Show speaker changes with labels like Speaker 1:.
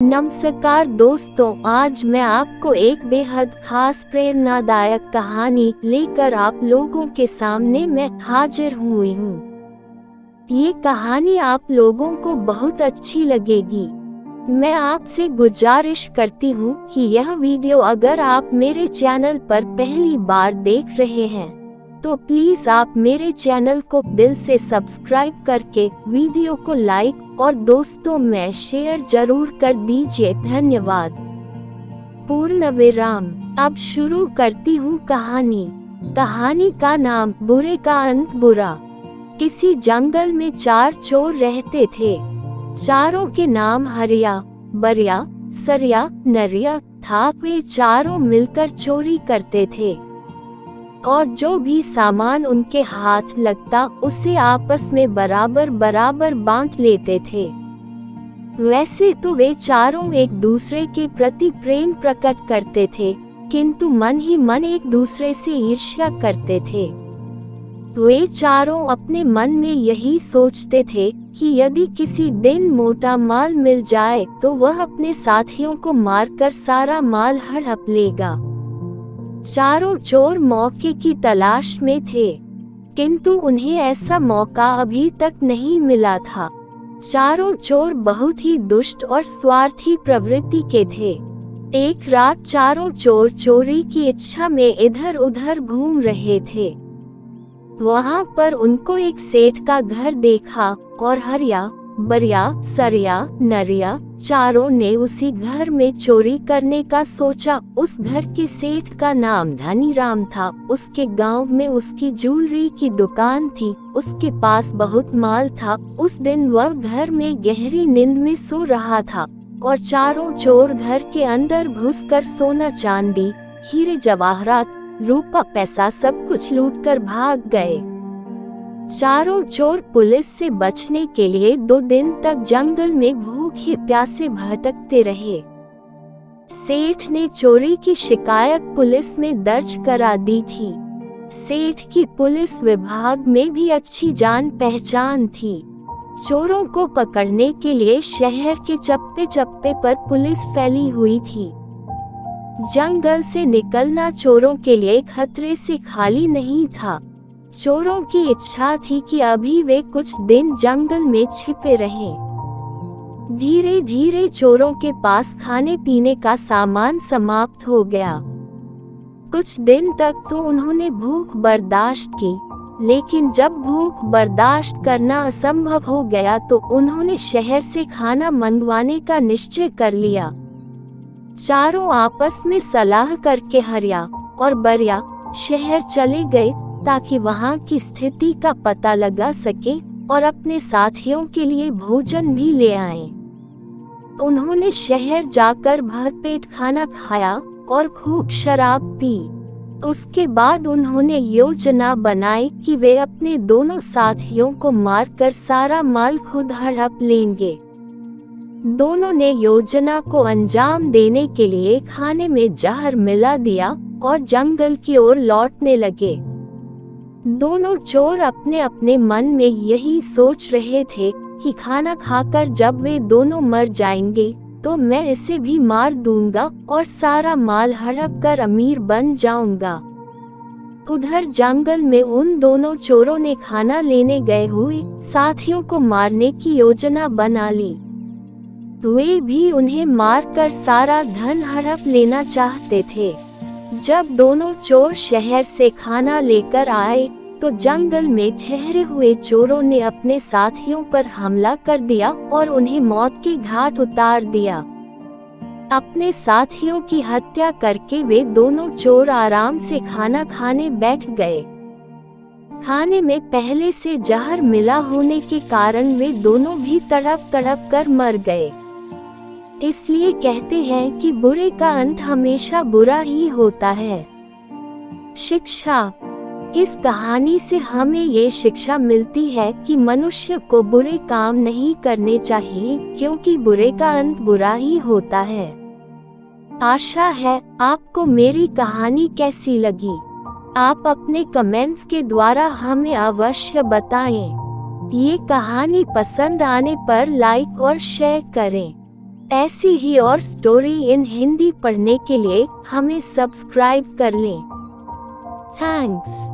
Speaker 1: नमस्कार दोस्तों, आज मैं आपको एक बेहद खास प्रेरणादायक कहानी लेकर आप लोगों के सामने मैं हाजिर हुई हूँ। ये कहानी आप लोगों को बहुत अच्छी लगेगी। मैं आपसे गुजारिश करती हूँ कि यह वीडियो अगर आप मेरे चैनल पर पहली बार देख रहे हैं तो प्लीज आप मेरे चैनल को दिल से सब्सक्राइब करके वीडियो को लाइक और दोस्तों में शेयर जरूर कर दीजिए। धन्यवाद। पूर्ण विराम। अब शुरू करती हूँ कहानी का नाम बुरे का अंत बुरा। किसी जंगल में 4 चोर रहते थे। चारों के नाम हरिया, बरिया, सरिया, नरिया था। वे चारों मिलकर चोरी करते थे और जो भी सामान उनके हाथ लगता उसे आपस में बराबर बराबर बांट लेते थे। वैसे तो वे चारों एक दूसरे के प्रति प्रेम प्रकट करते थे, किंतु मन ही मन एक दूसरे से ईर्ष्या करते थे। वे चारों अपने मन में यही सोचते थे कि यदि किसी दिन मोटा माल मिल जाए तो वह अपने साथियों को मारकर सारा माल हड़प लेगा। चारों चोर मौके की तलाश में थे, किंतु उन्हें ऐसा मौका अभी तक नहीं मिला था। चारों चोर बहुत ही दुष्ट और स्वार्थी प्रवृत्ति के थे। एक रात चारों चोर चोरी की इच्छा में इधर उधर घूम रहे थे। वहां पर उनको एक सेठ का घर देखा और हरिया, बरिया, सरिया, नरिया चारों ने उसी घर में चोरी करने का सोचा। उस घर के सेठ का नाम धनीराम था। उसके गांव में उसकी ज्वेलरी की दुकान थी। उसके पास बहुत माल था। उस दिन वह घर में गहरी नींद में सो रहा था और चारों चोर घर के अंदर घुसकर सोना चांदी, हीरे जवाहरात, रूपा पैसा सब कुछ लूटकर भाग गए। चारों चोर पुलिस से बचने के लिए 2 दिन तक जंगल में भूखे प्यासे भटकते रहे। सेठ ने चोरी की शिकायत पुलिस में दर्ज करा दी थी। सेठ की पुलिस विभाग में भी अच्छी जान पहचान थी। चोरों को पकड़ने के लिए शहर के चप्पे चप्पे पर पुलिस फैली हुई थी। जंगल से निकलना चोरों के लिए खतरे से खाली नहीं था। चोरों की इच्छा थी कि अभी वे कुछ दिन जंगल में छिपे रहें। धीरे धीरे चोरों के पास खाने पीने का सामान समाप्त हो गया। कुछ दिन तक तो उन्होंने भूख बर्दाश्त की, लेकिन जब भूख बर्दाश्त करना असंभव हो गया तो उन्होंने शहर से खाना मंगवाने का निश्चय कर लिया। चारों आपस में सलाह करके हरिया और बरिया शहर चले गए ताकि वहां की स्थिति का पता लगा सके और अपने साथियों के लिए भोजन भी ले आए। उन्होंने शहर जाकर भरपेट खाना खाया और खूब शराब पी। उसके बाद उन्होंने योजना बनाई कि वे अपने दोनों साथियों को मारकर सारा माल खुद हड़प लेंगे। दोनों ने योजना को अंजाम देने के लिए खाने में जहर मिला दिया और जंगल की ओर लौटने लगे। दोनों चोर अपने अपने मन में यही सोच रहे थे कि खाना खाकर जब वे दोनों मर जाएंगे तो मैं इसे भी मार दूंगा और सारा माल हड़प कर अमीर बन जाऊंगा। उधर जंगल में उन दोनों चोरों ने खाना लेने गए हुए साथियों को मारने की योजना बना ली। वे भी उन्हें मारकर सारा धन हड़प लेना चाहते थे। जब दोनों चोर शहर से खाना लेकर आए तो जंगल में ठहरे हुए चोरों ने अपने साथियों पर हमला कर दिया और उन्हें मौत के घाट उतार दिया। अपने साथियों की हत्या करके वे दोनों चोर आराम से खाना खाने बैठ गए। खाने में पहले से जहर मिला होने के कारण वे दोनों भी तड़प तड़प कर मर गए। इसलिए कहते हैं कि बुरे का अंत हमेशा बुरा ही होता है। शिक्षा। इस कहानी से हमें ये शिक्षा मिलती है कि मनुष्य को बुरे काम नहीं करने चाहिए, क्योंकि बुरे का अंत बुरा ही होता है। आशा है आपको मेरी कहानी कैसी लगी। आप अपने कमेंट्स के द्वारा हमें अवश्य बताएं। ये कहानी पसंद आने पर लाइक और शेयर करें। ऐसी ही और स्टोरी इन हिंदी पढ़ने के लिए हमें सब्सक्राइब कर लें। थैंक्स।